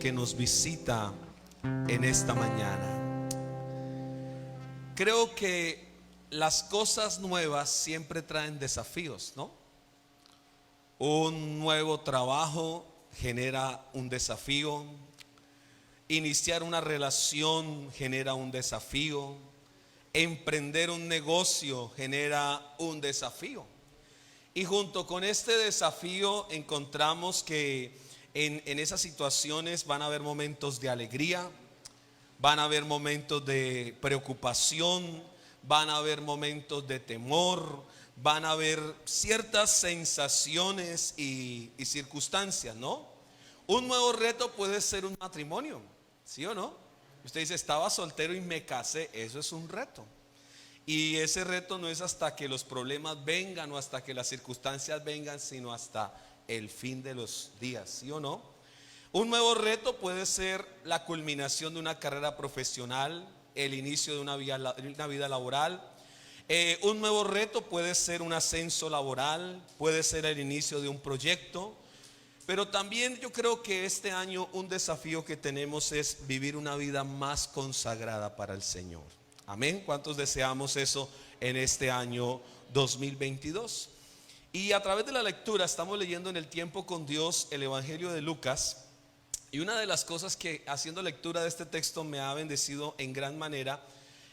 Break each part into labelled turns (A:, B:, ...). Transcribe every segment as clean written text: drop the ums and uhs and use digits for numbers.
A: que nos visita en esta mañana. Creo que las cosas nuevas siempre traen desafíos, ¿no? Un nuevo trabajo genera un desafío. Iniciar una relación genera un desafío. Emprender un negocio genera un desafío. Y junto con este desafío encontramos que en esas situaciones van a haber momentos de alegría, van a haber momentos de preocupación, van a haber momentos de temor, van a haber ciertas sensaciones y circunstancias, ¿no? Un nuevo reto puede ser un matrimonio, ¿sí o no? Usted dice, estaba soltero y me casé, eso es un reto. Y ese reto no es hasta que los problemas vengan o hasta que las circunstancias vengan, sino hasta el fin de los días, ¿sí o no? Un nuevo reto puede ser la culminación de una carrera profesional, el inicio de una vida laboral. Un nuevo reto puede ser un ascenso laboral, puede ser el inicio de un proyecto. Pero también yo creo que este año un desafío que tenemos es vivir una vida más consagrada para el Señor. Amén. ¿Cuántos deseamos eso en este año 2022? Y a través de la lectura estamos leyendo en el tiempo con Dios el Evangelio de Lucas. Y una de las cosas que haciendo lectura de este texto me ha bendecido en gran manera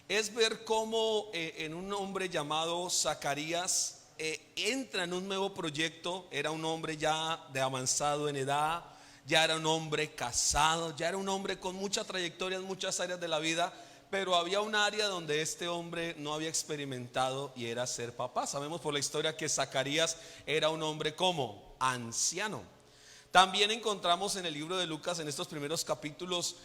A: es ver cómo en un hombre llamado Zacarías entra en un nuevo proyecto. Era un hombre ya de avanzado en edad, ya era un hombre casado, ya era un hombre con mucha trayectoria en muchas áreas de la vida. Pero había un área donde este hombre no había experimentado y era ser papá. Sabemos por la historia que Zacarías era un hombre como anciano. También encontramos en el libro de Lucas, en estos primeros capítulos,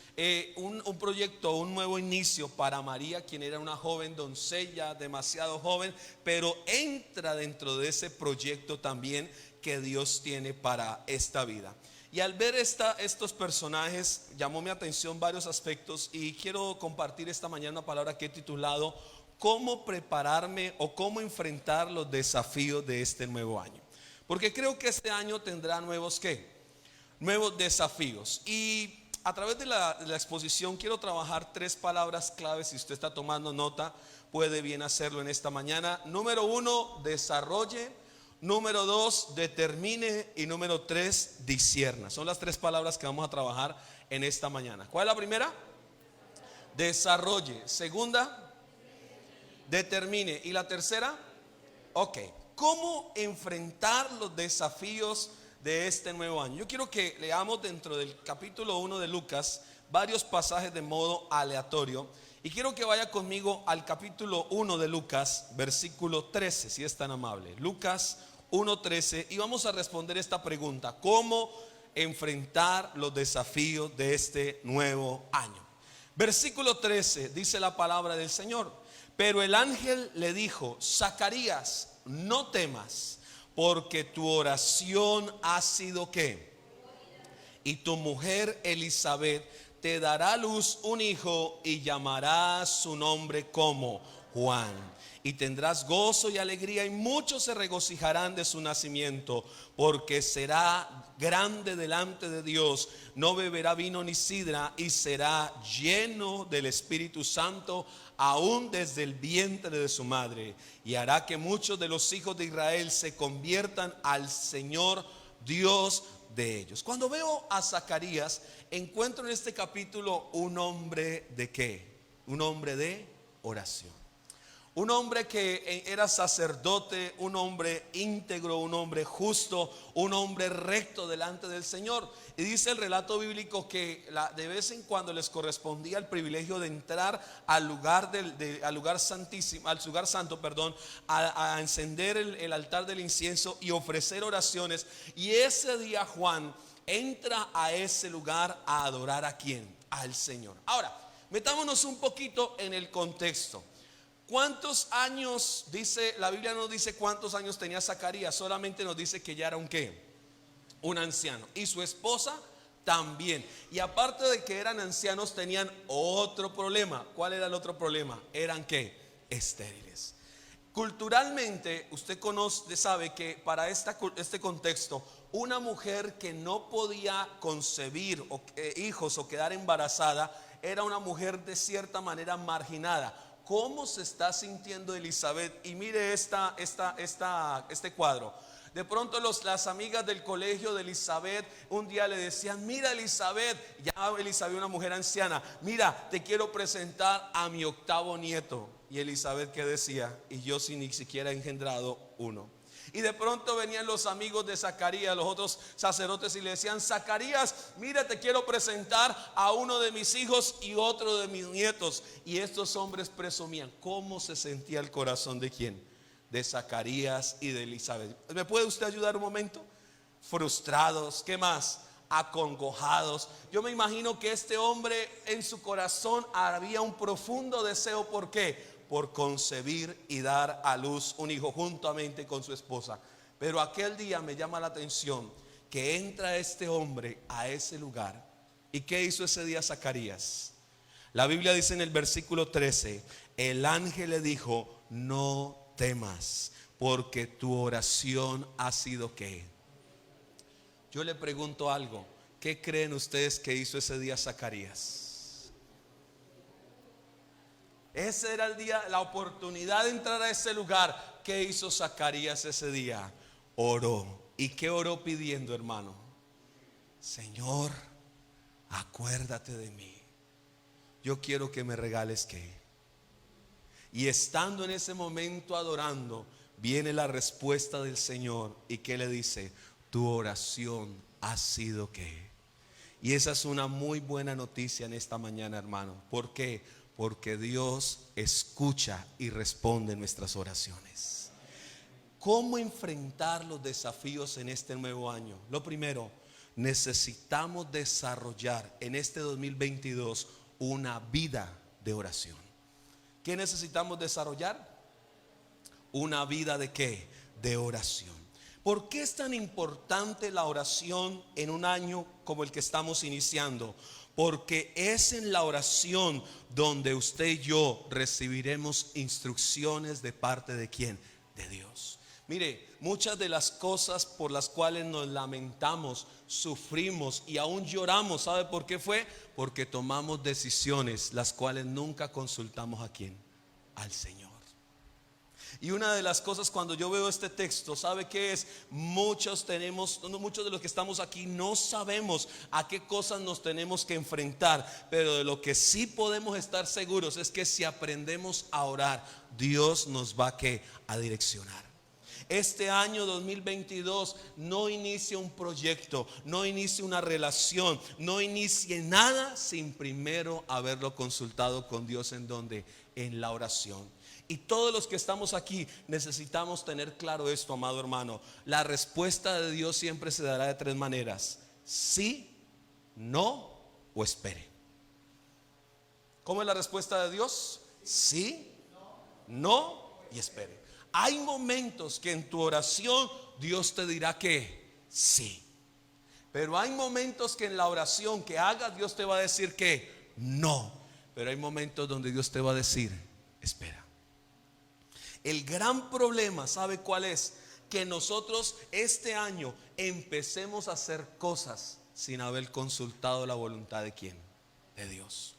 A: un proyecto, un nuevo inicio para María, quien era una joven doncella, demasiado joven, pero entra dentro de ese proyecto también que Dios tiene para esta vida. Y al ver estos personajes llamó mi atención varios aspectos y quiero compartir esta mañana una palabra que he titulado ¿Cómo prepararme o cómo enfrentar los desafíos de este nuevo año? Porque creo que este año tendrá nuevos desafíos. Y a través de la exposición quiero trabajar 3 palabras claves. Si usted está tomando nota, puede bien hacerlo en esta mañana. Número 1, desarrolle. Número 2, determine. Y número 3, discierna. Son las 3 palabras que vamos a trabajar en esta mañana. ¿Cuál es la primera? Desarrolle. Segunda, determine. ¿Y la tercera? Ok. ¿Cómo enfrentar los desafíos de este nuevo año? Yo quiero que leamos dentro del capítulo 1 de Lucas varios pasajes de modo aleatorio. Y quiero que vaya conmigo al capítulo 1 de Lucas, versículo 13, si es tan amable. Lucas 1:13, y vamos a responder esta pregunta: ¿cómo enfrentar los desafíos de este nuevo año? Versículo 13 dice la palabra del Señor: pero el ángel le dijo, Zacarías, no temas, porque tu oración ha sido ¿qué? Y tu mujer Elizabeth te dará a luz un hijo y llamarás su nombre como Juan. Y tendrás gozo y alegría y muchos se regocijarán de su nacimiento, porque será grande delante de Dios. No beberá vino ni sidra y será lleno del Espíritu Santo aún desde el vientre de su madre. Y hará que muchos de los hijos de Israel se conviertan al Señor Dios de ellos. Cuando veo a Zacarías, encuentro en este capítulo un hombre de ¿qué? Un hombre de oración. Un hombre que era sacerdote, un hombre íntegro, un hombre justo, un hombre recto delante del Señor. Y dice el relato bíblico que de vez en cuando les correspondía el privilegio de entrar al lugar santísimo, al lugar santo, a encender el altar del incienso y ofrecer oraciones. Y ese día Juan entra a ese lugar a adorar ¿a quién? Al Señor. Ahora, metámonos un poquito en el contexto. ¿Cuántos años dice? La Biblia no dice cuántos años tenía Zacarías, solamente nos dice que ya era un ¿qué? Un anciano. Y su esposa también. Y aparte de que eran ancianos, tenían otro problema. ¿Cuál era el otro problema? Eran ¿qué? Estériles. Culturalmente, usted conoce, sabe que para este contexto, una mujer que no podía concebir hijos o quedar embarazada era una mujer de cierta manera marginada. ¿Cómo se está sintiendo Elizabeth? Y mire este cuadro. De pronto las amigas del colegio de Elizabeth un día le decían: mira Elizabeth, ya Elizabeth una mujer anciana, mira, te quiero presentar a mi 8º nieto. Y Elizabeth, ¿qué decía? Y yo sin ni siquiera he engendrado uno. Y de pronto venían los amigos de Zacarías, los otros sacerdotes, y le decían: Zacarías, mira, te quiero presentar a uno de mis hijos y otro de mis nietos. Y estos hombres presumían. ¿Cómo se sentía el corazón de quién? De Zacarías y de Elizabeth. ¿Me puede usted ayudar un momento? Frustrados, ¿qué más? Acongojados. Yo me imagino que este hombre, en su corazón había un profundo deseo. ¿Por qué? Por concebir y dar a luz un hijo juntamente con su esposa. Pero aquel día me llama la atención que entra este hombre a ese lugar. ¿Y qué hizo ese día Zacarías? La Biblia dice en el versículo 13: el ángel le dijo: no temas, porque tu oración ha sido ¿qué? Yo le pregunto algo: ¿qué creen ustedes que hizo ese día Zacarías? Ese era el día, la oportunidad de entrar a ese lugar. ¿Qué hizo Zacarías ese día? Oró. ¿Y qué oró pidiendo, hermano? Señor, acuérdate de mí. Yo quiero que me regales ¿qué? Y estando en ese momento adorando, viene la respuesta del Señor. ¿Y qué le dice? Tu oración ha sido ¿qué? Y esa es una muy buena noticia en esta mañana, hermano. ¿Por qué? Porque Dios escucha y responde nuestras oraciones. ¿Cómo enfrentar los desafíos en este nuevo año? Lo primero, necesitamos desarrollar en este 2022 una vida de oración. ¿Qué necesitamos desarrollar? Una vida ¿de qué? De oración. ¿Por qué es tan importante la oración en un año como el que estamos iniciando? Porque es en la oración donde usted y yo recibiremos instrucciones de parte de ¿quién? De Dios. Mire, muchas de las cosas por las cuales nos lamentamos, sufrimos y aún lloramos, ¿sabe por qué fue? Porque tomamos decisiones las cuales nunca consultamos ¿a quién? Al Señor. Y una de las cosas cuando yo veo este texto, ¿sabe qué es? Muchos de los que estamos aquí no sabemos a qué cosas nos tenemos que enfrentar, pero de lo que sí podemos estar seguros es que si aprendemos a orar, Dios nos va a direccionar. Este año 2022 no inicie un proyecto, no inicie una relación, no inicie nada sin primero haberlo consultado con Dios. ¿En dónde? En la oración. Y todos los que estamos aquí necesitamos tener claro esto, amado hermano. La respuesta de Dios siempre se dará de 3 maneras: sí, no o espere. ¿Cómo es la respuesta de Dios? Sí, no y espere. Hay momentos que en tu oración Dios te dirá que sí, pero hay momentos que en la oración que hagas Dios te va a decir que no, pero hay momentos donde Dios te va a decir espera. El gran problema, ¿sabe cuál es? Que nosotros este año empecemos a hacer cosas sin haber consultado la voluntad de ¿quién? De Dios.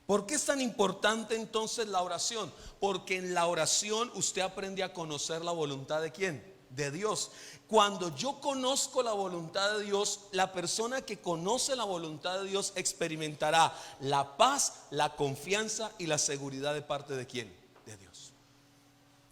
A: ¿Por qué es tan importante entonces la oración? Porque en la oración usted aprende a conocer la voluntad de ¿quién? De Dios. Cuando yo conozco la voluntad de Dios, la persona que conoce la voluntad de Dios experimentará la paz, la confianza y la seguridad de parte de ¿quién? De Dios.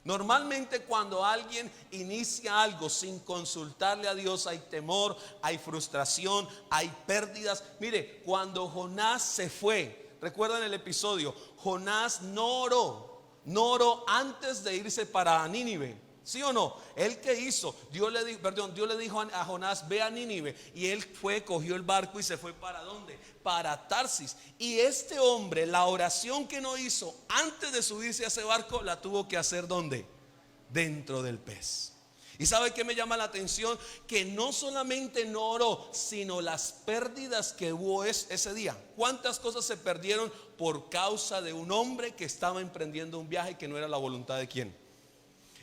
A: Normalmente cuando alguien inicia algo sin consultarle a Dios, hay temor, hay frustración, hay pérdidas. Mire, cuando Jonás se fue, ¿recuerdan el episodio? Jonás no oró antes de irse para Nínive. ¿Sí o no? ¿Él qué hizo? Dios le dijo a Jonás: ve a Nínive. Y él fue, cogió el barco y se fue ¿para dónde? Para Tarsis. Y este hombre, la oración que no hizo antes de subirse a ese barco, la tuvo que hacer ¿dónde? Dentro del pez. ¿Y sabe qué me llama la atención? Que no solamente no oró, sino las pérdidas que hubo ese día. ¿Cuántas cosas se perdieron por causa de un hombre que estaba emprendiendo un viaje que no era la voluntad de quién?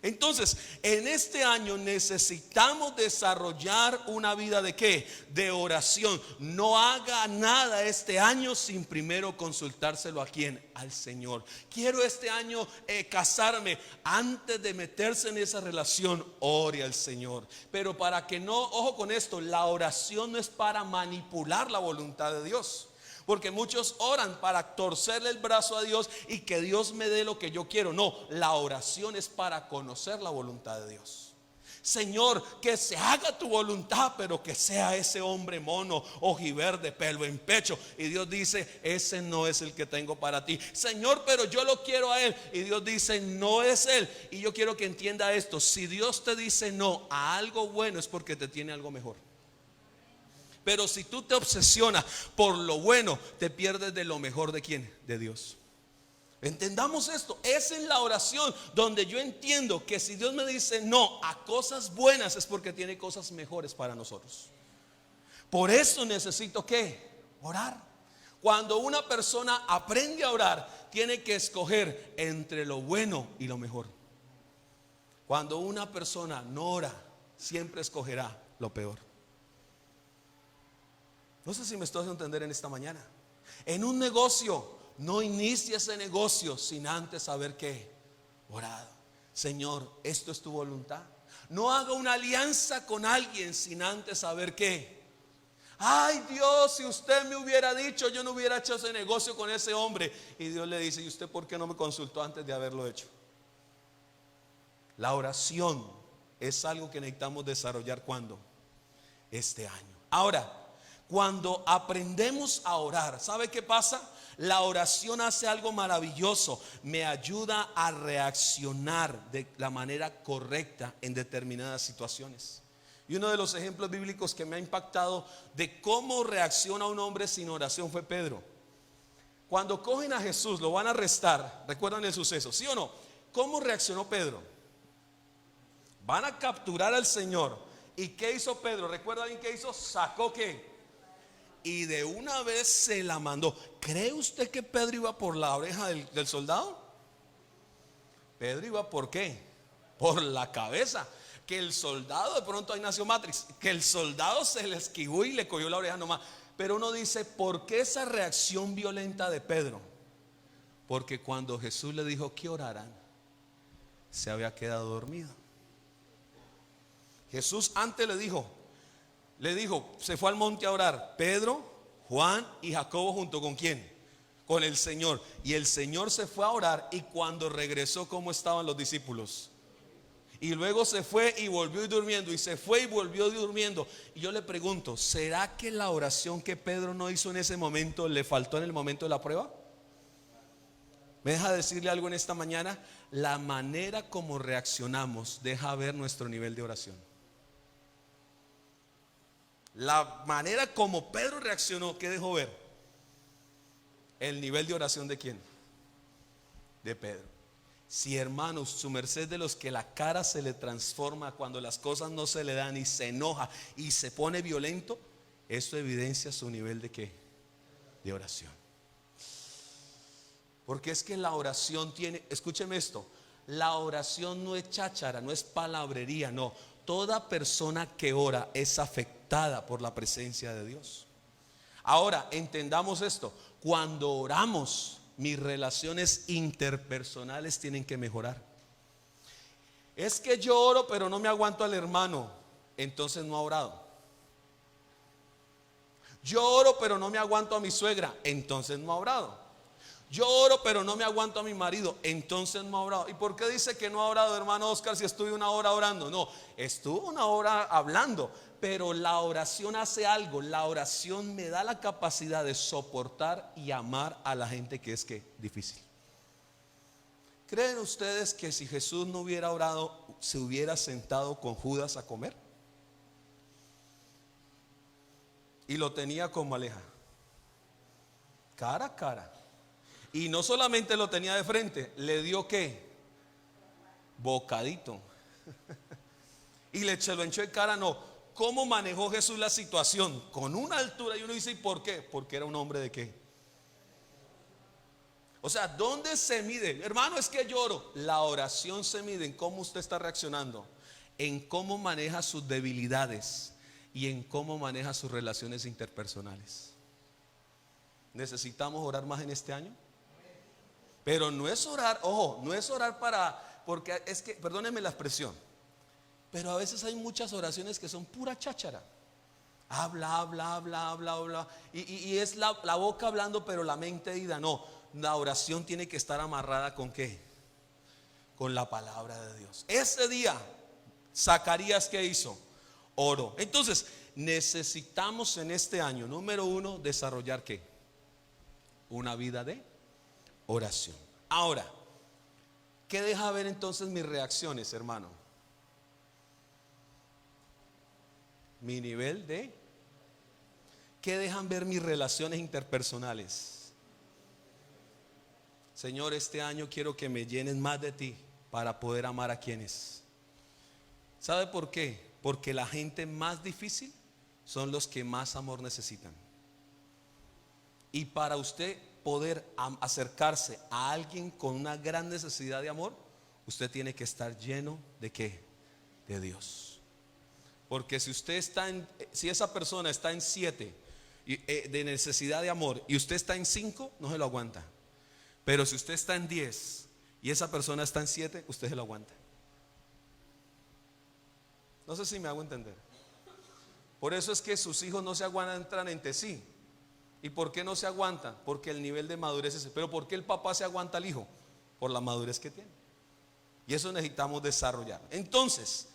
A: Entonces, en este año necesitamos desarrollar una vida ¿de qué? De oración. No haga nada este año sin primero consultárselo a quién, al Señor. Quiero este año casarme. Antes de meterse en esa relación, ore al Señor. Pero para que no, ojo con esto, la oración no es para manipular la voluntad de Dios. Porque muchos oran para torcerle el brazo a Dios y que Dios me dé lo que yo quiero. No, la oración es para conocer la voluntad de Dios. Señor, que se haga tu voluntad, pero que sea ese hombre mono, ojiverde, pelo en pecho. Y Dios dice, ese no es el que tengo para ti. Señor, pero yo lo quiero a él. Y Dios dice, no es él. Y yo quiero que entienda esto. Si Dios te dice no a algo bueno, es porque te tiene algo mejor. Pero si tú te obsesionas por lo bueno, te pierdes de lo mejor de quién, de Dios. Entendamos esto. Es en la oración donde yo entiendo que si Dios me dice no a cosas buenas, es porque tiene cosas mejores para nosotros. Por eso necesito ¿qué? Orar. Cuando una persona aprende a orar, tiene que escoger entre lo bueno y lo mejor. Cuando una persona no ora, siempre escogerá lo peor. No sé si me estoy haciendo entender en esta mañana. En un negocio, no inicie ese negocio sin antes haber ¿qué? Orado. Señor, ¿esto es tu voluntad? No haga una alianza con alguien sin antes saber ¿qué? Ay Dios, si usted me hubiera dicho, yo no hubiera hecho ese negocio con ese hombre. Y Dios le dice, ¿y usted por qué no me consultó antes de haberlo hecho? La oración es algo que necesitamos desarrollar ¿cuándo? Este año. Ahora, cuando aprendemos a orar, ¿sabe qué pasa? La oración hace algo maravilloso. Me ayuda a reaccionar de la manera correcta en determinadas situaciones. Y uno de los ejemplos bíblicos que me ha impactado de cómo reacciona un hombre sin oración fue Pedro. Cuando cogen a Jesús, lo van a arrestar. ¿Recuerdan el suceso? ¿Sí o no? ¿Cómo reaccionó Pedro? Van a capturar al Señor. ¿Y qué hizo Pedro? ¿Recuerdan qué hizo? Sacó ¿qué? Y de una vez se la mandó. ¿Cree usted que Pedro iba por la oreja del soldado? Pedro iba ¿por qué? Por la cabeza. Que el soldado, de pronto ahí nació Matrix, que el soldado se le esquivó y le cogió la oreja nomás. Pero uno dice, ¿por qué esa reacción violenta de Pedro? Porque cuando Jesús le dijo que oraran, se había quedado dormido. Jesús antes le dijo, se fue al monte a orar, Pedro, Juan y Jacobo junto con ¿quién? Con el Señor. Y el Señor se fue a orar, y cuando regresó, ¿cómo estaban los discípulos? Y luego se fue y volvió durmiendo, y se fue y volvió durmiendo. Y yo le pregunto, ¿será que la oración que Pedro no hizo en ese momento le faltó en el momento de la prueba? ¿Me deja decirle algo en esta mañana? La manera como reaccionamos deja ver nuestro nivel de oración. La manera como Pedro reaccionó, ¿qué dejó ver? El nivel de oración de ¿quién? De Pedro. Si hermanos, su merced de los que la cara se le transforma cuando las cosas no se le dan y se enoja y se pone violento, esto evidencia su nivel de ¿qué? De oración. Porque es que la oración tiene, escúcheme esto, la oración no es cháchara, no es palabrería, no. Toda persona que ora es afectada por la presencia de Dios. Ahora, entendamos esto. Cuando oramos, mis relaciones interpersonales tienen que mejorar. Es que yo oro pero no me aguanto al hermano, entonces no ha orado. Yo oro pero no me aguanto a mi suegra, entonces no ha orado. Yo oro pero no me aguanto a mi marido, entonces no ha orado. ¿Y por qué dice que no ha orado, hermano Oscar, si estuve una hora orando? No, estuvo una hora hablando, pero la oración hace algo. La oración me da la capacidad de soportar y amar a la gente que es que difícil. ¿Creen ustedes que si Jesús no hubiera orado, se hubiera sentado con Judas a comer? Y lo tenía como aleja, cara a cara. Y no solamente lo tenía de frente, le dio ¿qué? Bocadito. Y se lo echó en cara, no. ¿Cómo manejó Jesús la situación? Con una altura, y uno dice, ¿y por qué? Porque era un hombre de ¿qué? O sea, ¿dónde se mide? Hermano, es que lloro. La oración se mide en cómo usted está reaccionando, en cómo maneja sus debilidades y en cómo maneja sus relaciones interpersonales. ¿Necesitamos orar más en este año? Pero no es orar, ojo, no es orar porque es que, perdónenme la expresión, pero a veces hay muchas oraciones que son pura cháchara. Habla. Y es la boca hablando, pero la mente ida. No, la oración tiene que estar amarrada ¿con qué? Con la palabra de Dios. Ese día, Zacarías, ¿qué hizo? Oró. Entonces, necesitamos en este año, número 1, desarrollar ¿qué? Una vida de oración. Ahora, ¿qué deja ver entonces mis reacciones, hermano? Mi nivel de... ¿Qué dejan ver mis relaciones interpersonales? Señor, este año quiero que me llenes más de ti para poder amar a quienes. ¿Sabe por qué? Porque la gente más difícil son los que más amor necesitan. Y para usted poder acercarse a alguien con una gran necesidad de amor, usted tiene que estar lleno de ¿qué? De Dios. Porque si esa persona está en 7 de necesidad de amor y usted está en 5, no se lo aguanta. Pero si usted está en 10 y esa persona está en 7, usted se lo aguanta. No sé si me hago entender. Por eso es que sus hijos no se aguantan entre sí. ¿Y por qué no se aguantan? Porque el nivel de madurez es ese. Pero ¿por qué el papá se aguanta al hijo? Por la madurez que tiene. Y eso necesitamos desarrollar. Entonces,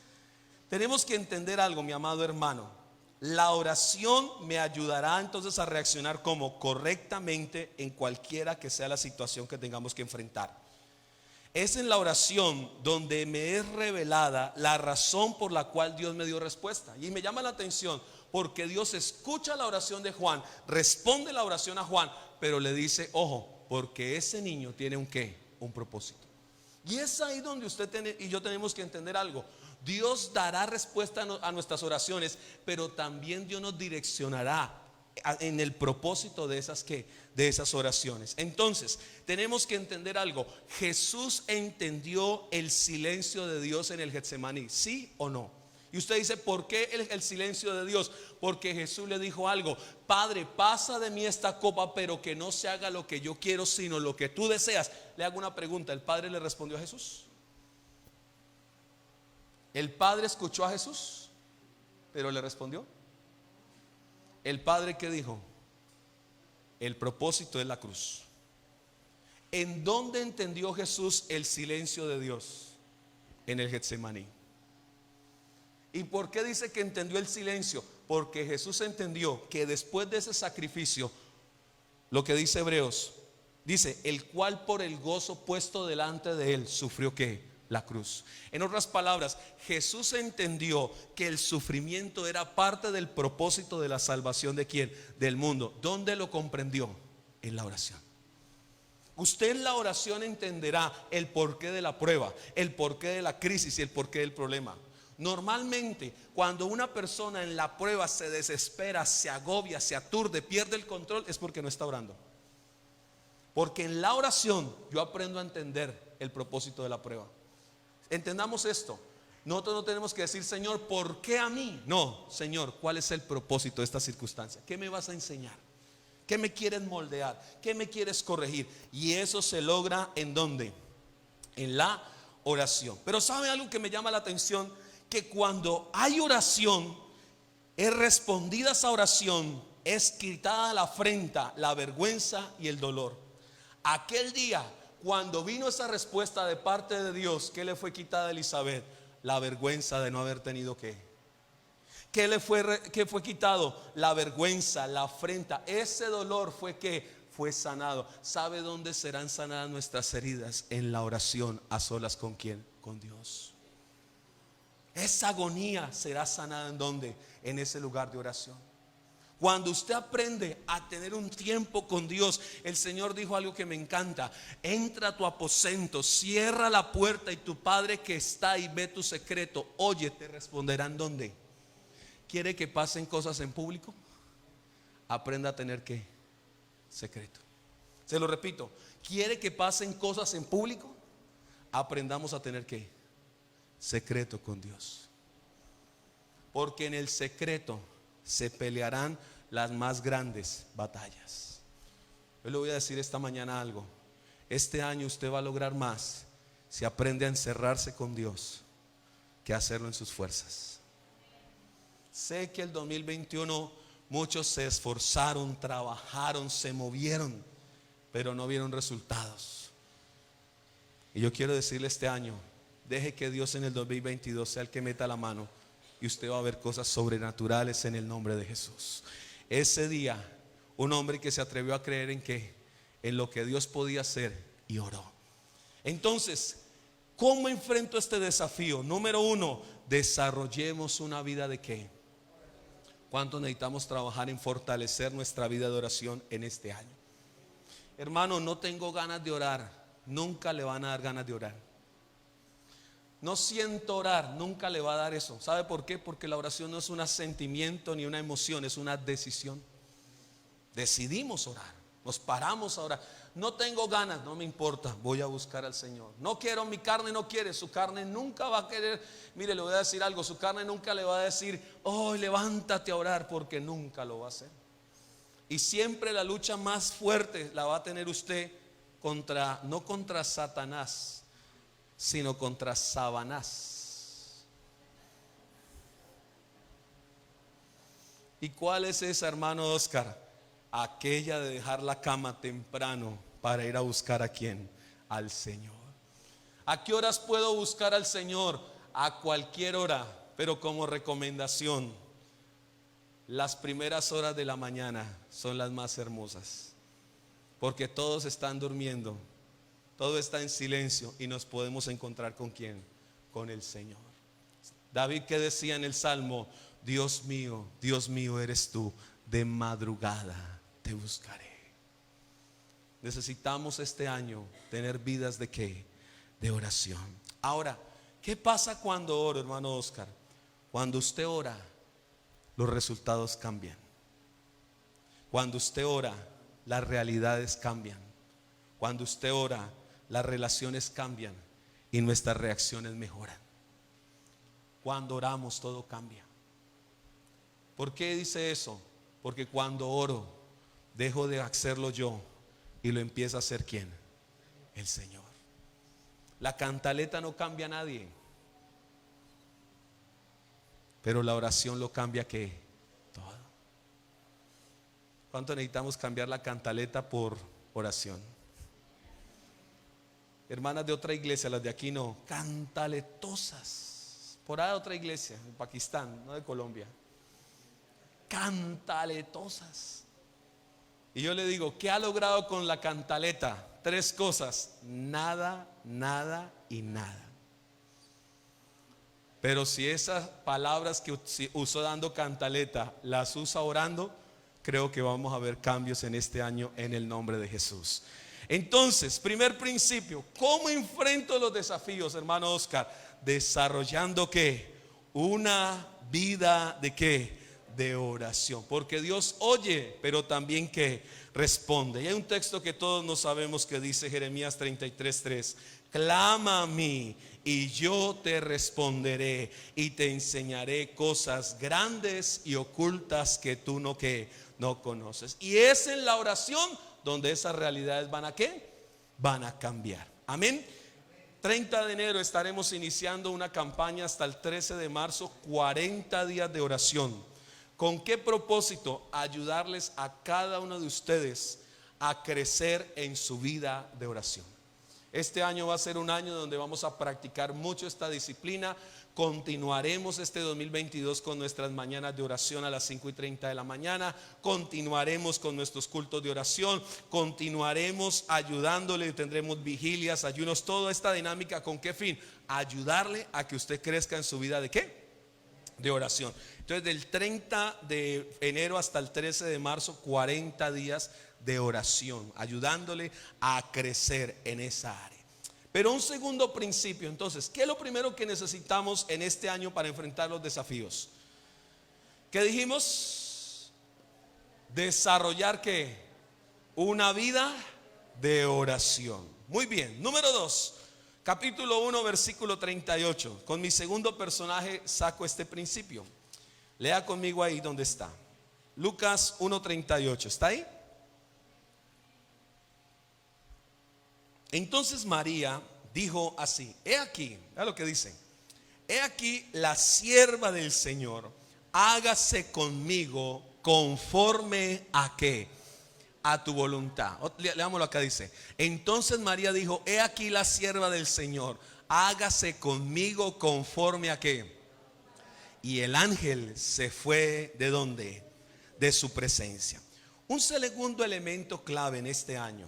A: tenemos que entender algo, mi amado hermano. La oración me ayudará entonces a reaccionar como correctamente en cualquiera que sea la situación que tengamos que enfrentar. Es en la oración donde me es revelada la razón por la cual Dios me dio respuesta. Y me llama la atención porque Dios escucha la oración de Juan, responde la oración a Juan, pero le dice, ojo, porque ese niño tiene un ¿qué? Un propósito. Y es ahí donde usted y yo tenemos que entender algo. Dios dará respuesta a nuestras oraciones, pero también Dios nos direccionará en el propósito de esas oraciones. Entonces, tenemos que entender algo. Jesús entendió el silencio de Dios en el Getsemaní, ¿sí o no? Y usted dice, ¿por qué el silencio de Dios? Porque Jesús le dijo algo: Padre, pasa de mí esta copa, pero que no se haga lo que yo quiero, sino lo que tú deseas. Le hago una pregunta. ¿El Padre le respondió a Jesús? ¿El Padre escuchó a Jesús, pero le respondió? ¿El Padre qué dijo? El propósito es la cruz. ¿En dónde entendió Jesús el silencio de Dios? En el Getsemaní. ¿Y por qué dice que entendió el silencio? Porque Jesús entendió que después de ese sacrificio, lo que dice Hebreos, dice, el cual por el gozo puesto delante de él sufrió ¿qué? La cruz. En otras palabras, Jesús entendió que el sufrimiento era parte del propósito de la salvación ¿de quién? Del mundo. ¿Dónde lo comprendió? En la oración. Usted en la oración entenderá el porqué de la prueba, el porqué de la crisis y el porqué del problema. Normalmente, cuando una persona en la prueba se desespera, se agobia, se aturde, pierde el control, es porque no está orando. Porque en la oración yo aprendo a entender el propósito de la prueba. Entendamos esto. Nosotros no tenemos que decir, Señor, ¿por qué a mí? No, Señor, ¿cuál es el propósito de esta circunstancia? ¿Qué me vas a enseñar? ¿Qué me quieres moldear? ¿Qué me quieres corregir? Y eso se logra ¿en dónde? En la oración. Pero ¿sabe algo que me llama la atención? Que cuando hay oración, es respondida esa oración, es quitada la afrenta, la vergüenza y el dolor. Aquel día, cuando vino esa respuesta de parte de Dios, ¿qué le fue quitada a Elizabeth? La vergüenza de no haber tenido ¿qué fue quitado? La vergüenza, la afrenta. Ese dolor fue sanado. ¿Sabe dónde serán sanadas nuestras heridas? En la oración, a solas ¿con quién? Con Dios. Esa agonía será sanada ¿en dónde? En ese lugar de oración. Cuando usted aprende a tener un tiempo con Dios, el Señor dijo algo que me encanta: entra a tu aposento, cierra la puerta y tu Padre que está y ve tu secreto, oye, te responderán ¿dónde? ¿Quiere que pasen cosas en público? Aprenda a tener ¿qué? Secreto. Se lo repito, ¿quiere que pasen cosas en público? Aprendamos a tener ¿qué? Secreto con Dios. Porque en el secreto se pelearán las más grandes batallas. Yo le voy a decir esta mañana algo. Este año usted va a lograr más si aprende a encerrarse con Dios que hacerlo en sus fuerzas. Sé que el 2021 muchos se esforzaron, trabajaron, se movieron, pero no vieron resultados. Y yo quiero decirle este año, deje que Dios en el 2022 sea el que meta la mano y usted va a ver cosas sobrenaturales en el nombre de Jesús. Ese día, un hombre que se atrevió a creer en lo que Dios podía hacer, y oró. Entonces, ¿cómo enfrento este desafío? Número uno, desarrollemos una vida de ¿qué? ¿Cuánto necesitamos trabajar en fortalecer nuestra vida de oración en este año? Hermano, no tengo ganas de orar. Nunca le van a dar ganas de orar. No siento orar, nunca le va a dar eso. ¿Sabe por qué? Porque la oración no es un sentimiento ni una emoción, es una decisión. Decidimos orar, nos paramos a orar. No tengo ganas, no me importa, voy a buscar al Señor. No quiero, mi carne no quiere, su carne nunca va a querer. Mire, le voy a decir algo, su carne nunca le va a decir, oh, levántate a orar, porque nunca lo va a hacer. Y siempre la lucha más fuerte la va a tener usted no contra Satanás, sino contra Sabanás. ¿Y cuál es esa, hermano Oscar? Aquella de dejar la cama temprano para ir a buscar ¿a quién? Al Señor. ¿A qué horas puedo buscar al Señor? A cualquier hora, pero como recomendación, las primeras horas de la mañana son las más hermosas, porque todos están durmiendo, todo está en silencio y nos podemos encontrar ¿con quién? Con el Señor. David, que decía en el Salmo, Dios mío eres tú, de madrugada te buscaré. Necesitamos este año tener vidas de ¿qué? De oración. Ahora, ¿qué pasa cuando oro, hermano Oscar? Cuando usted ora, los resultados cambian. Cuando usted ora, las realidades cambian. Cuando usted ora, las relaciones cambian y nuestras reacciones mejoran. Cuando oramos, todo cambia. ¿Por qué dice eso? Porque cuando oro, dejo de hacerlo yo y lo empieza a hacer ¿quién? El Señor. La cantaleta no cambia a nadie, pero la oración lo cambia ¿qué? Todo. ¿Cuánto necesitamos cambiar la cantaleta por oración? Hermanas de otra iglesia, las de aquí no, cantaletosas. Por ahí otra iglesia, en Pakistán, no de Colombia. Cantaletosas. Y yo le digo, ¿qué ha logrado con la cantaleta? 3 cosas: nada, nada y nada. Pero si esas palabras que usó dando cantaleta las usa orando, creo que vamos a ver cambios en este año en el nombre de Jesús. Entonces, primer principio, ¿cómo enfrento los desafíos, hermano Oscar? Desarrollando ¿qué? Una vida de ¿qué? De oración. Porque Dios oye, pero también ¿qué? Responde. Y hay un texto que todos nos sabemos que dice Jeremías 33:3: clama a mí y yo te responderé y te enseñaré cosas grandes y ocultas que tú no conoces. Y es en la oración donde esas realidades van a ¿qué? Van a cambiar. Amén. 30 de enero estaremos iniciando una campaña hasta el 13 de marzo, 40 días de oración. ¿Con qué propósito? Ayudarles a cada uno de ustedes a crecer en su vida de oración. Este año va a ser un año donde vamos a practicar mucho esta disciplina. Continuaremos este 2022 con nuestras mañanas de oración a las 5:30 de la mañana. Continuaremos con nuestros cultos de oración. Continuaremos ayudándole. Tendremos vigilias, ayunos, toda esta dinámica. ¿Con qué fin? Ayudarle a que usted crezca en su vida de ¿qué? De oración. Entonces, del 30 de enero hasta el 13 de marzo, 40 días de oración, ayudándole a crecer en esa área. Pero un segundo principio, entonces, ¿qué es lo primero que necesitamos en este año para enfrentar los desafíos? ¿Qué dijimos? Desarrollar ¿qué? Una vida de oración. Muy bien, número 2, capítulo 1, versículo 38. Con mi segundo personaje saco este principio. Lea conmigo ahí donde está. Lucas 1:38, ¿está ahí? Entonces María dijo así, he aquí, vea lo que dice, he aquí la sierva del Señor, hágase conmigo conforme a qué, a tu voluntad. Leámoslo acá, dice, entonces María dijo, he aquí la sierva del Señor, hágase conmigo conforme a qué. Y el ángel se fue, ¿de dónde? De su presencia. Un segundo elemento clave en este año,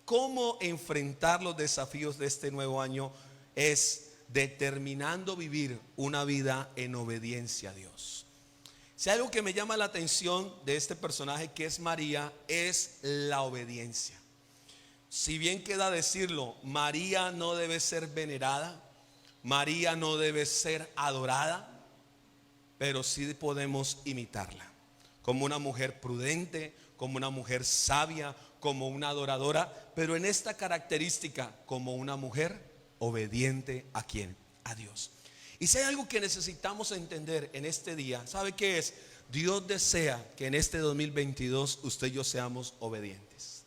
A: cómo enfrentar los desafíos de este nuevo año, es determinando vivir una vida en obediencia a Dios. Si hay algo que me llama la atención de este personaje que es María, es la obediencia. Si bien queda decirlo, María no debe ser venerada, María no debe ser adorada, pero sí podemos imitarla como una mujer prudente, como una mujer sabia, como una adoradora, pero en esta característica como una mujer obediente. ¿A quién? A Dios. Y si hay algo que necesitamos entender en este día, ¿sabe qué es? Dios desea que en este 2022 usted y yo seamos obedientes.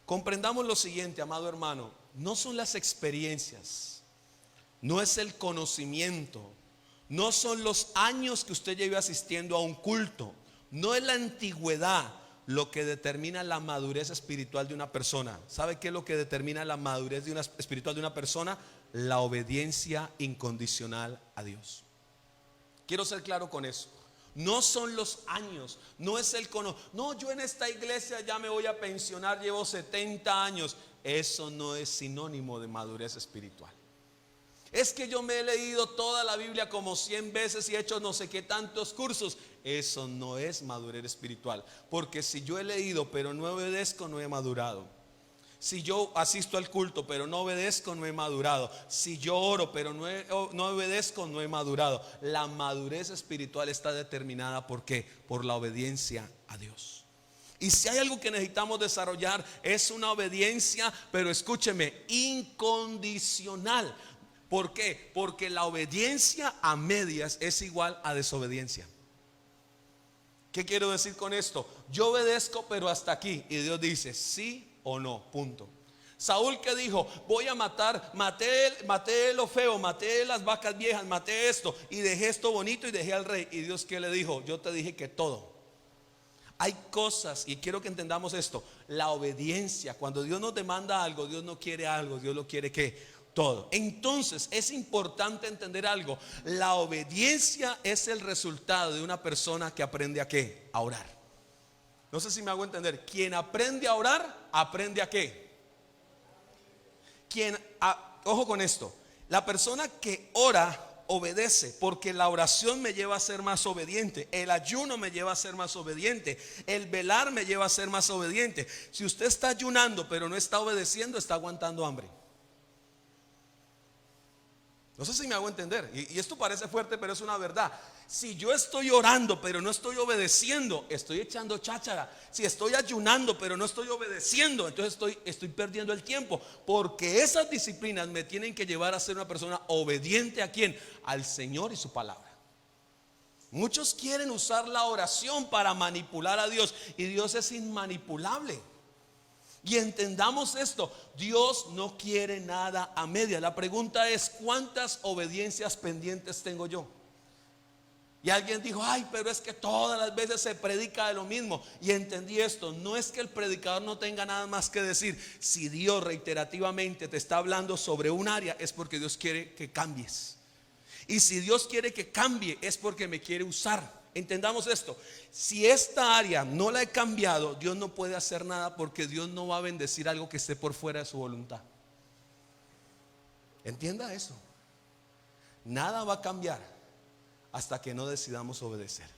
A: Comprendamos lo siguiente, amado hermano, no son las experiencias, no es el conocimiento, no son los años que usted lleve asistiendo a un culto, no es la antigüedad lo que determina la madurez espiritual de una persona. ¿Sabe qué es lo que determina la madurez espiritual de una persona? La obediencia incondicional a Dios. Quiero ser claro con eso. No son los años, no es el no, yo en esta iglesia ya me voy a pensionar, llevo 70 años. Eso no es sinónimo de madurez espiritual. Es que yo me he leído toda la Biblia como 100 veces y he hecho no sé qué tantos cursos. Eso no es madurez espiritual. Porque si yo he leído pero no obedezco, no he madurado. Si yo asisto al culto pero no obedezco, no he madurado. Si yo oro pero no obedezco, no he madurado. La madurez espiritual está determinada ¿por qué? Por la obediencia a Dios. Y si hay algo que necesitamos desarrollar, es una obediencia, pero escúcheme, incondicional. ¿Por qué? Porque la obediencia a medias es igual a desobediencia. ¿Qué quiero decir con esto? Yo obedezco pero hasta aquí, y Dios dice sí o no, punto. Saúl, que dijo, voy a maté lo feo, maté las vacas viejas, maté esto y dejé esto bonito y dejé al rey. Y Dios, ¿qué le dijo? Yo te dije que todo. Hay cosas, y quiero que entendamos esto, la obediencia, cuando Dios nos demanda algo, Dios no quiere algo, Dios lo quiere ¿qué? Todo. Entonces es importante entender algo. La obediencia es el resultado de una persona que aprende a ¿qué? A orar. No sé si me hago entender. Quien aprende a orar, aprende a ¿qué? Ojo con esto. La persona que ora obedece, porque la oración me lleva a ser más obediente, el ayuno me lleva a ser más obediente, el velar me lleva a ser más obediente. Si usted está ayunando pero no está obedeciendo, está aguantando hambre. No sé si me hago entender, y esto parece fuerte, pero es una verdad. Si yo estoy orando pero no estoy obedeciendo, estoy echando cháchara. Si estoy ayunando pero no estoy obedeciendo, entonces estoy perdiendo el tiempo. Porque esas disciplinas me tienen que llevar a ser una persona obediente. ¿A quién? Al Señor y su palabra. Muchos quieren usar la oración para manipular a Dios, y Dios es inmanipulable. Y entendamos esto, Dios no quiere nada a media. La pregunta es, ¿cuántas obediencias pendientes tengo yo? Y alguien dijo, ay, pero es que todas las veces se predica de lo mismo. Y entendí esto, no es que el predicador no tenga nada más que decir. Si Dios reiterativamente te está hablando sobre un área, es porque Dios quiere que cambies. Y si Dios quiere que cambie, es porque me quiere usar. Entendamos esto, si esta área no la he cambiado, Dios no puede hacer nada, porque Dios no va a bendecir algo que esté por fuera de su voluntad. Entienda eso. Nada va a cambiar hasta que no decidamos obedecer.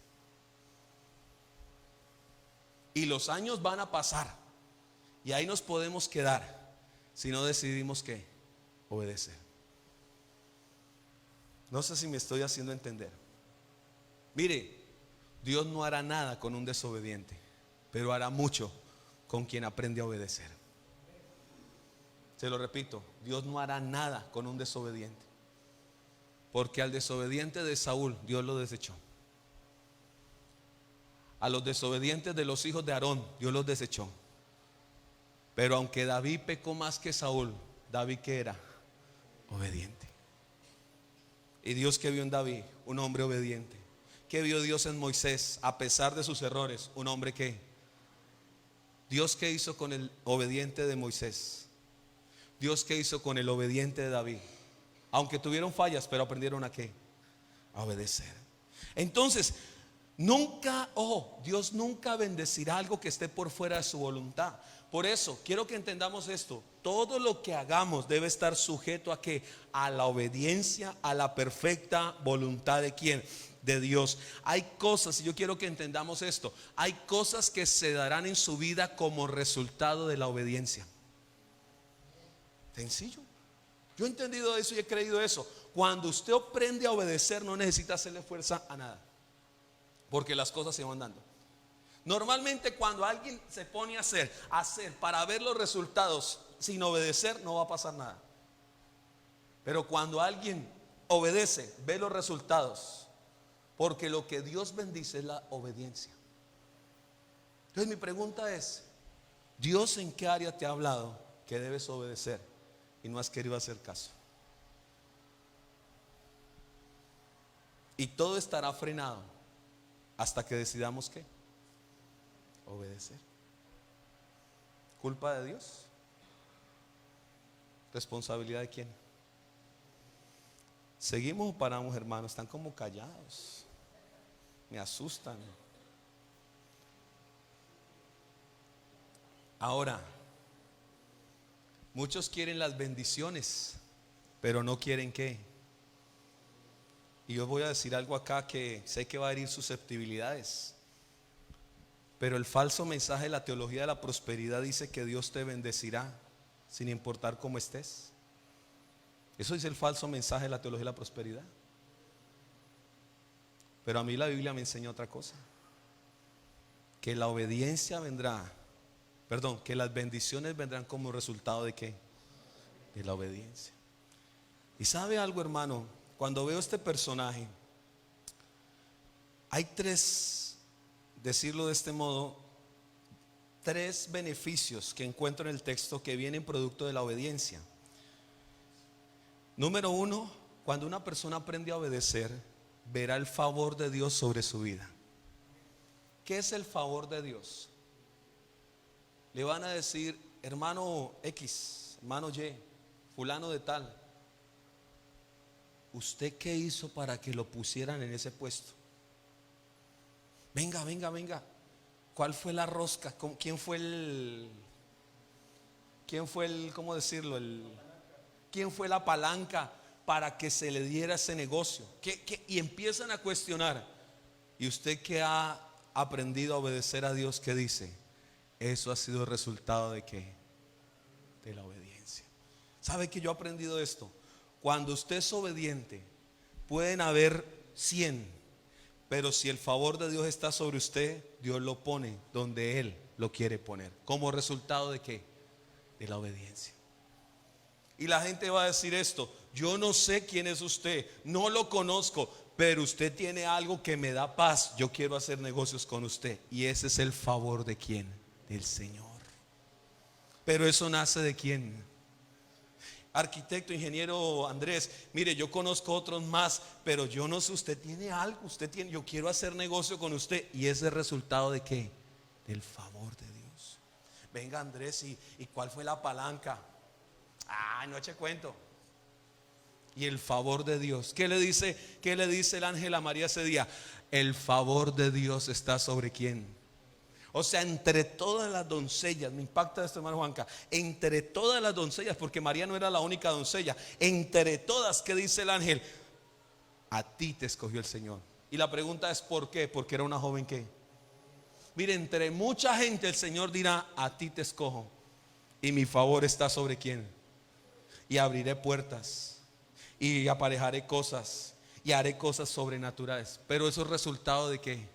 A: Y los años van a pasar, y ahí nos podemos quedar si no decidimos ¿qué? Obedecer. No sé si me estoy haciendo entender. Mire, Dios no hará nada con un desobediente, pero hará mucho con quien aprende a obedecer. Se lo repito, Dios no hará nada con un desobediente, porque al desobediente de Saúl Dios lo desechó. A los desobedientes de los hijos de Aarón Dios los desechó. Pero aunque David pecó más que Saúl, David, ¿qué era? Obediente. Y Dios, ¿qué vio en David? Un hombre obediente. ¿Qué vio Dios en Moisés? A pesar de sus errores, un hombre que Dios, ¿qué hizo con el obediente de Moisés? Dios, ¿qué hizo con el obediente de David? Aunque tuvieron fallas, pero aprendieron a qué? A obedecer. Entonces, nunca, ojo, Dios nunca bendecirá algo que esté por fuera de su voluntad. Por eso, quiero que entendamos esto. Todo lo que hagamos debe estar sujeto a qué? A la obediencia, a la perfecta voluntad de ¿quién? De Dios. Hay cosas, y yo quiero que entendamos esto, hay cosas que se darán en su vida como resultado de la obediencia. Sencillo. Yo he entendido eso y he creído eso. Cuando usted aprende a obedecer, no necesita hacerle fuerza a nada, porque las cosas se van dando. Normalmente cuando alguien se pone a hacer para ver los resultados sin obedecer, no va a pasar nada. Pero cuando alguien obedece, ve los resultados, porque lo que Dios bendice es la obediencia. Entonces mi pregunta es, ¿Dios en qué área te ha hablado que debes obedecer y no has querido hacer caso? Y todo estará frenado hasta que decidamos ¿qué? Obedecer. ¿Culpa de Dios? ¿Responsabilidad de quién? ¿Seguimos o paramos, hermanos? Están como callados. Me asustan. Ahora, muchos quieren las bendiciones, pero no quieren ¿qué? Y yo voy a decir algo acá que sé que va a herir susceptibilidades. Pero el falso mensaje de la teología de la prosperidad dice que Dios te bendecirá sin importar cómo estés. Eso dice el falso mensaje de la teología de la prosperidad. Pero a mí la Biblia me enseña otra cosa. Que la obediencia vendrá, que las bendiciones vendrán como resultado de ¿qué? De la obediencia. Y sabe algo, hermano, cuando veo este personaje, hay decirlo de este modo, tres beneficios que encuentro en el texto que vienen producto de la obediencia. Número uno, cuando una persona aprende a obedecer, verá el favor de Dios sobre su vida. ¿Qué es el favor de Dios? Le van a decir, hermano X, hermano Y, fulano de tal, ¿usted qué hizo para que lo pusieran en ese puesto? Venga. ¿Cuál fue la rosca? ¿Quién fue el, cómo decirlo? ¿Quién fue la palanca para que se le diera ese negocio? Y empiezan a cuestionar. ¿Y usted que ha aprendido a obedecer a Dios, qué dice? Eso ha sido el resultado de ¿qué? De la obediencia. ¿Sabe que yo he aprendido esto? Cuando usted es obediente, pueden haber 100. Pero si el favor de Dios está sobre usted, Dios lo pone donde Él lo quiere poner. ¿Como resultado de qué? De la obediencia. Y la gente va a decir esto: yo no sé quién es usted, no lo conozco, pero usted tiene algo que me da paz. Yo quiero hacer negocios con usted. Y ese es el favor de ¿quién? Del Señor. Pero eso nace de ¿quién? Arquitecto, ingeniero Andrés, mire, yo conozco otros más, pero yo no sé, usted tiene algo, yo quiero hacer negocio con usted. Y ese es el resultado de ¿qué? Del favor de Dios. Venga, Andrés, ¿y cuál fue la palanca? No eche cuento. Y el favor de Dios. ¿Qué le dice el ángel a María ese día? El favor de Dios está sobre ¿quién? O sea, entre todas las doncellas, me impacta esto, hermano Juanca, entre todas las doncellas, porque María no era la única doncella, entre todas, ¿qué dice el ángel? A ti te escogió el Señor. Y la pregunta es ¿por qué? Porque era una joven que, mire, entre mucha gente el Señor dirá: a ti te escojo, y mi favor está sobre ¿quién? Y abriré puertas, y aparejaré cosas, y haré cosas sobrenaturales. Pero eso es resultado de ¿qué?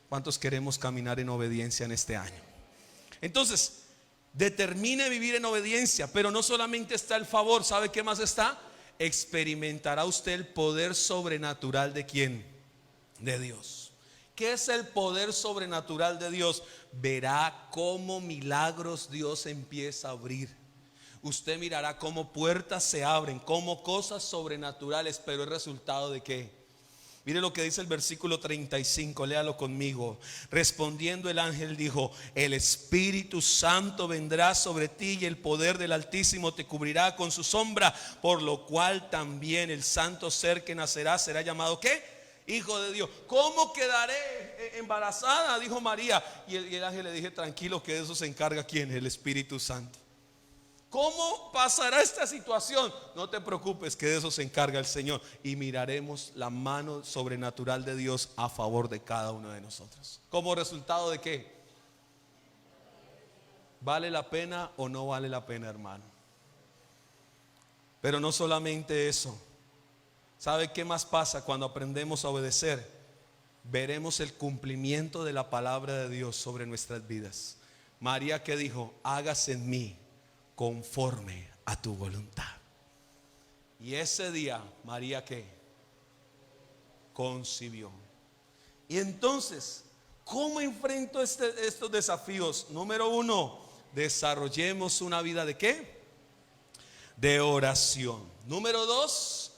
A: ¿Cuántos queremos caminar en obediencia en este año? Entonces, Determine vivir en obediencia, pero no solamente está el favor, ¿sabe qué más está? Experimentará usted el poder sobrenatural de ¿quién? De Dios. ¿Qué es el poder sobrenatural de Dios? Verá cómo milagros Dios empieza a abrir. Usted mirará cómo puertas se abren, cómo cosas sobrenaturales, pero el resultado de ¿qué? Mire lo que dice el versículo 35, léalo conmigo. Respondiendo el ángel dijo: el Espíritu Santo vendrá sobre ti y el poder del Altísimo te cubrirá con su sombra, por lo cual también el santo ser que nacerá será llamado ¿qué? Hijo de Dios. ¿Cómo quedaré embarazada?, dijo María. Y el ángel le dije: tranquilo, que de eso se encarga ¿quién? El Espíritu Santo. ¿Cómo pasará esta situación? No te preocupes, que de eso se encarga el Señor. Y miraremos la mano sobrenatural de Dios a favor de cada uno de nosotros. ¿Como resultado de qué? ¿Vale la pena o no vale la pena, hermano? Pero no solamente eso. ¿Sabe qué más pasa cuando aprendemos a obedecer? Veremos el cumplimiento de la palabra de Dios sobre nuestras vidas. María, ¿qué dijo? Hágase en mí conforme a tu voluntad. Y ese día María ¿qué? Concibió. Y entonces, ¿cómo enfrento estos desafíos? Número uno, desarrollemos una vida de ¿qué? De oración. Número dos,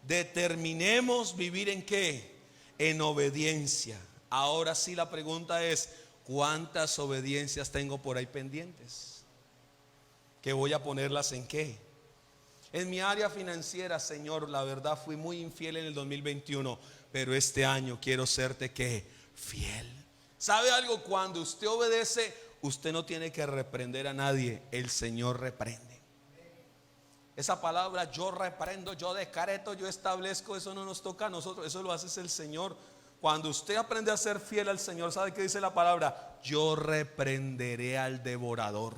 A: determinemos vivir en ¿qué? En obediencia. Ahora sí, la pregunta es: ¿cuántas obediencias tengo por ahí pendientes? ¿Que voy a ponerlas en qué? En mi área financiera, Señor, la verdad fui muy infiel en el 2021, pero este año quiero serte ¿qué? Fiel. ¿Sabe algo? Cuando usted obedece, usted no tiene que reprender a nadie, el Señor reprende. Esa palabra yo reprendo, yo decreto, yo establezco, eso no nos toca a nosotros, eso lo hace el Señor. Cuando usted aprende a ser fiel al Señor, ¿sabe qué dice la palabra? Yo reprenderé al devorador.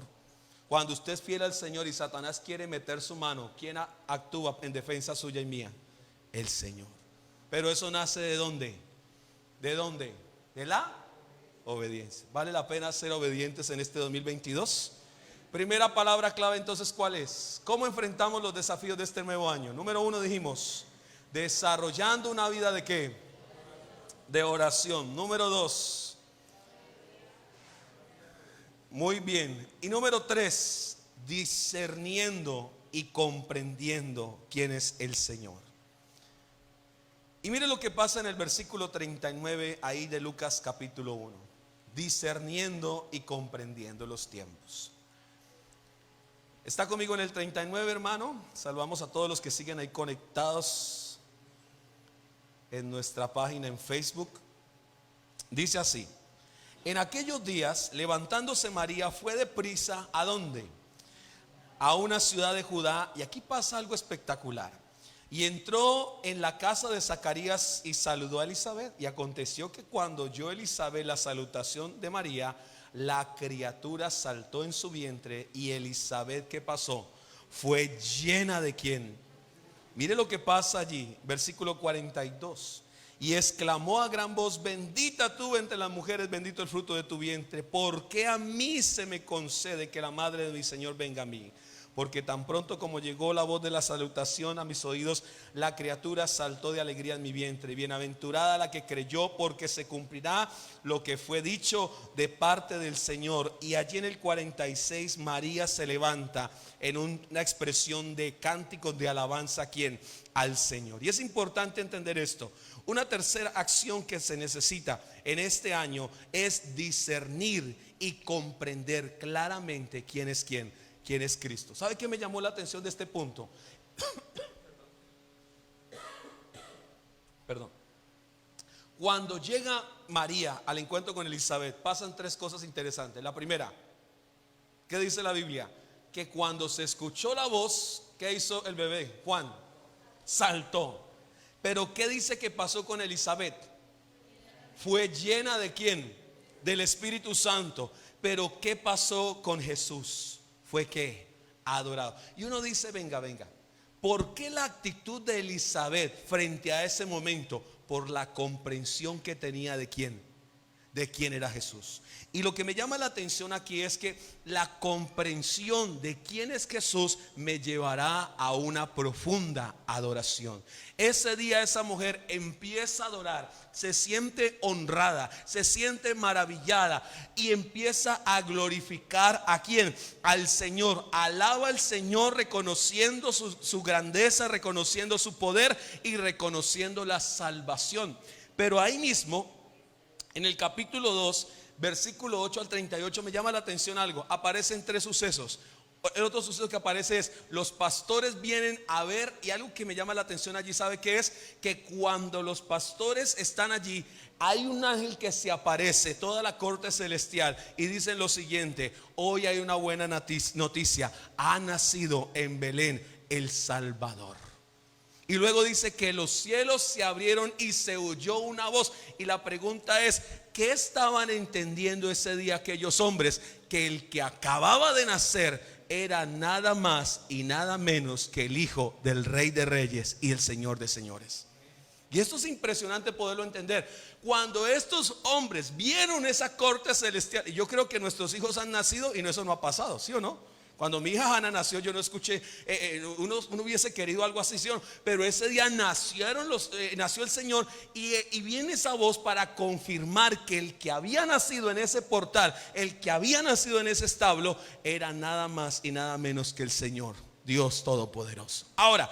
A: Cuando usted es fiel al Señor y Satanás quiere meter su mano, ¿quién actúa en defensa suya y mía? El Señor. Pero eso nace ¿de dónde? ¿De dónde? De la obediencia. ¿Vale la pena ser obedientes en este 2022? Primera palabra clave entonces, ¿cuál es? ¿Cómo enfrentamos los desafíos de este nuevo año? Número uno, dijimos, desarrollando una vida ¿de qué? De oración. Número dos, muy bien. Y número tres, discerniendo y comprendiendo quién es el Señor. Y mire lo que pasa en el versículo 39 ahí de Lucas capítulo 1. Discerniendo y comprendiendo los tiempos. ¿Está conmigo en el 39, hermano? Saludamos a todos los que siguen ahí conectados en nuestra página en Facebook. Dice así: en aquellos días, levantándose María, fue deprisa ¿a dónde? A una ciudad de Judá. Y aquí pasa algo espectacular. Y entró en la casa de Zacarías y saludó a Elizabeth. Y aconteció que cuando oyó Elizabeth la salutación de María, la criatura saltó en su vientre. Y Elizabeth, ¿qué pasó? Fue llena de ¿quién? Mire lo que pasa allí, versículo 42. Y exclamó a gran voz: bendita tú entre las mujeres, bendito el fruto de tu vientre. ¿Por qué a mí se me concede que la madre de mi Señor venga a mí? Porque tan pronto como llegó la voz de la salutación a mis oídos, la criatura saltó de alegría en mi vientre. Bienaventurada la que creyó, porque se cumplirá lo que fue dicho de parte del Señor. Y allí en el 46 María se levanta en una expresión de cánticos de alabanza ¿a quién? Al Señor. Y es importante entender esto. Una tercera acción que se necesita en este año es discernir y comprender claramente quién es quién es Cristo. ¿Sabe qué me llamó la atención de este punto? Perdón. Cuando llega María al encuentro con Elizabeth, pasan tres cosas interesantes. La primera, ¿qué dice la Biblia? Que cuando se escuchó la voz, ¿qué hizo el bebé? Juan saltó. Pero ¿qué dice que pasó con Elizabeth? Fue llena ¿de quién? Del Espíritu Santo. Pero ¿qué pasó con Jesús? Fue que adorado. Y uno dice, venga, ¿por qué la actitud de Elizabeth frente a ese momento? Por la comprensión que tenía ¿de quién? de quién era Jesús. Y lo que me llama la atención aquí es que la comprensión de quién es Jesús me llevará a una profunda adoración. Ese día esa mujer empieza a adorar, se siente honrada, se siente maravillada y empieza a glorificar ¿a quién? Al Señor. Alaba al Señor reconociendo su grandeza, reconociendo su poder y reconociendo la salvación. Pero ahí mismo, en el capítulo 2, versículo 8 al 38, me llama la atención algo. Aparecen tres sucesos. El otro suceso que aparece es: los pastores vienen a ver, y algo que me llama la atención allí, ¿sabe qué es? Que cuando los pastores están allí, hay un ángel que se aparece, toda la corte celestial, y dicen lo siguiente: hoy hay una buena noticia, ha nacido en Belén el Salvador. Y luego dice que los cielos se abrieron y se oyó una voz. Y la pregunta es: ¿qué estaban entendiendo ese día aquellos hombres? Que el que acababa de nacer era nada más y nada menos que el Hijo del Rey de Reyes y el Señor de Señores. Y esto es impresionante poderlo entender. Cuando estos hombres vieron esa corte celestial, y yo creo que nuestros hijos han nacido y eso no ha pasado, ¿sí o no? Cuando mi hija Hannah nació, yo no escuché, uno hubiese querido algo así, ¿sí o no? Pero ese día nació el Señor, y viene esa voz para confirmar que el que había nacido en ese portal, el que había nacido en ese establo, era nada más y nada menos que el Señor, Dios Todopoderoso. Ahora,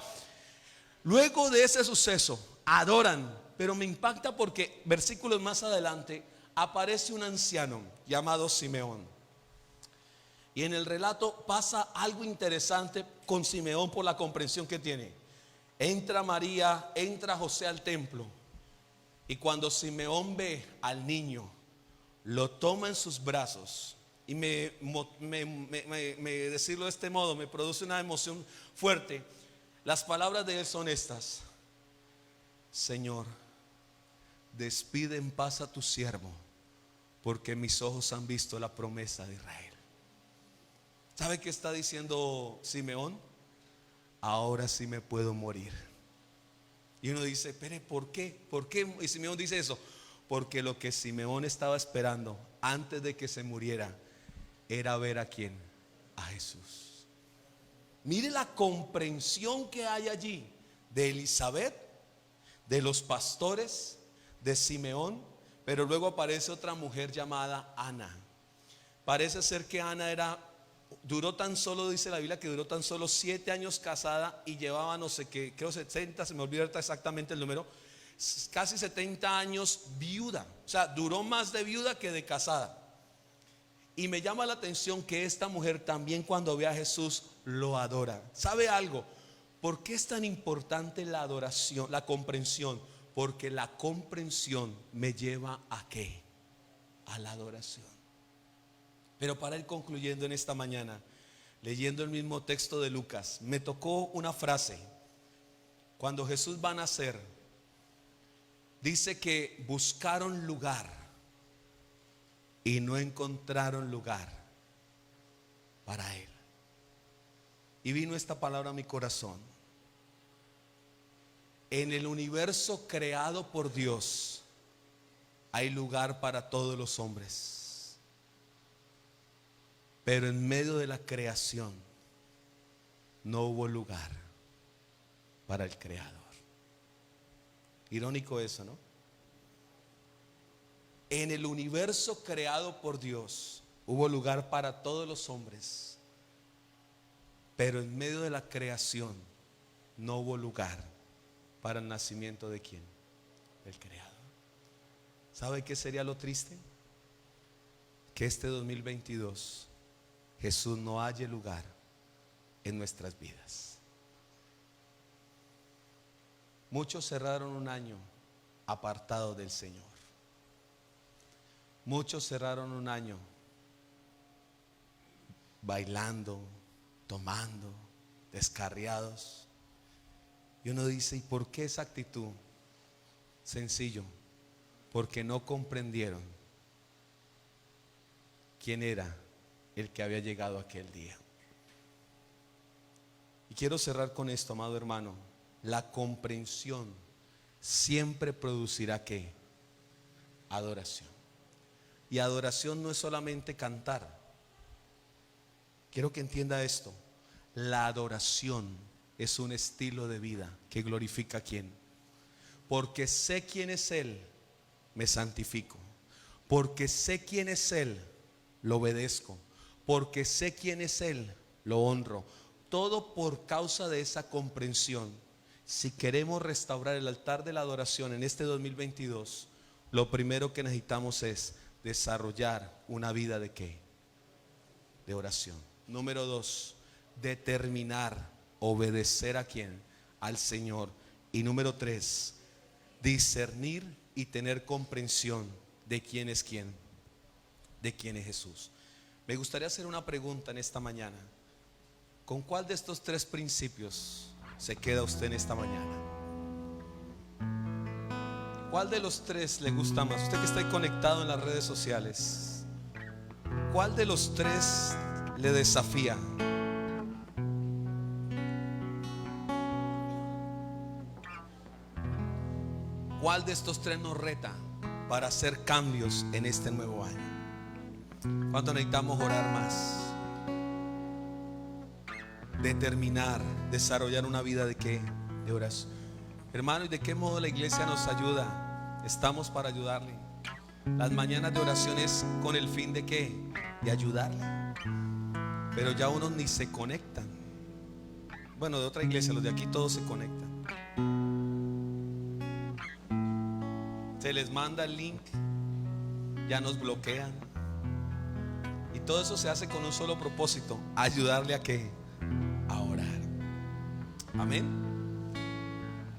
A: luego de ese suceso, adoran, pero me impacta porque versículos más adelante aparece un anciano llamado Simeón. Y en el relato pasa algo interesante con Simeón por la comprensión que tiene. Entra María, entra José al templo, y cuando Simeón ve al niño, lo toma en sus brazos. Y decirlo de este modo me produce una emoción fuerte. Las palabras de él son estas: Señor, despide en paz a tu siervo, porque mis ojos han visto la promesa de Israel. ¿Sabe qué está diciendo Simeón? Ahora sí me puedo morir. Y uno dice: espere, ¿por qué? ¿Por qué? Y Simeón dice eso: porque lo que Simeón estaba esperando antes de que se muriera era ver a quién, a Jesús. Mire la comprensión que hay allí de Elizabeth, de los pastores, de Simeón. Pero luego aparece otra mujer llamada Ana. Parece ser que Ana duró tan solo, dice la Biblia, que duró tan solo 7 años casada y llevaba no sé qué, creo 70, se me olvidó exactamente el número, casi 70 años viuda. O sea, duró más de viuda que de casada. Y me llama la atención que esta mujer también, cuando ve a Jesús, lo adora. ¿Sabe algo? ¿Por qué es tan importante la adoración, la comprensión? Porque la comprensión me lleva ¿a qué? A la adoración. Pero para ir concluyendo en esta mañana, leyendo el mismo texto de Lucas, me tocó una frase. Cuando Jesús va a nacer, dice que buscaron lugar y no encontraron lugar para él. Y vino esta palabra a mi corazón: en el universo creado por Dios hay lugar para todos los hombres, pero en medio de la creación no hubo lugar para el Creador. Irónico eso, ¿no? En el universo creado por Dios hubo lugar para todos los hombres, pero en medio de la creación no hubo lugar para el nacimiento de ¿quién? Del Creador. ¿Sabe qué sería lo triste? Que este 2022 Jesús no halle lugar en nuestras vidas. Muchos cerraron un año apartados del Señor. Muchos cerraron un año bailando, tomando, descarriados. Y uno dice: ¿y por qué esa actitud? Sencillo: porque no comprendieron quién era el que había llegado aquel día. Y quiero cerrar con esto, amado hermano: la comprensión siempre producirá ¿qué? Adoración. Y adoración no es solamente cantar. Quiero que entienda esto. La adoración es un estilo de vida que glorifica a quién. Porque sé quién es Él, me santifico. Porque sé quién es Él, lo obedezco. Porque sé quién es Él, lo honro. Todo por causa de esa comprensión. Si queremos restaurar el altar de la adoración en este 2022, lo primero que necesitamos es desarrollar una vida ¿de qué? De oración. Número 2, determinar obedecer a quién, al Señor. Y número 3, discernir y tener comprensión de quién es quién, de quién es Jesús. Me gustaría hacer una pregunta en esta mañana. ¿Con cuál de estos 3 principios se queda usted en esta mañana? ¿Cuál de los 3 le gusta más? Usted que está ahí conectado en las redes sociales, ¿cuál de los 3 le desafía? ¿Cuál de estos 3 nos reta para hacer cambios en este nuevo año? ¿Cuánto necesitamos orar más? Determinar, desarrollar una vida ¿de qué? De oración. Hermano, ¿y de qué modo la iglesia nos ayuda? Estamos para ayudarle. Las mañanas de oración es con el fin ¿de qué? De ayudarle. Pero ya unos ni se conectan. Bueno, de otra iglesia, los de aquí todos se conectan. Se les manda el link, ya nos bloquean. Y todo eso se hace con un solo propósito: ayudarle a qué? A orar. Amén.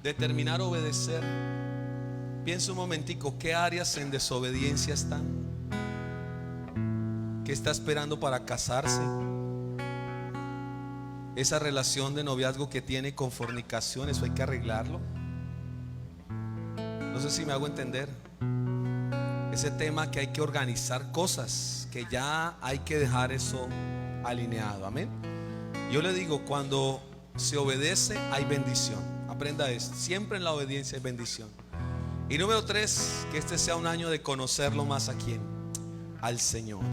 A: Determinar obedecer. Piensa un momentico, ¿qué áreas en desobediencia están? ¿Qué está esperando para casarse? Esa relación de noviazgo que tiene con fornicación, eso hay que arreglarlo. No sé si me hago entender. Ese tema que hay que organizar cosas, que ya hay que dejar eso alineado. Amén. Yo le digo, cuando se obedece hay bendición. Aprenda esto, siempre en la obediencia hay bendición. Y número 3, que este sea un año de conocerlo más a quién, al Señor.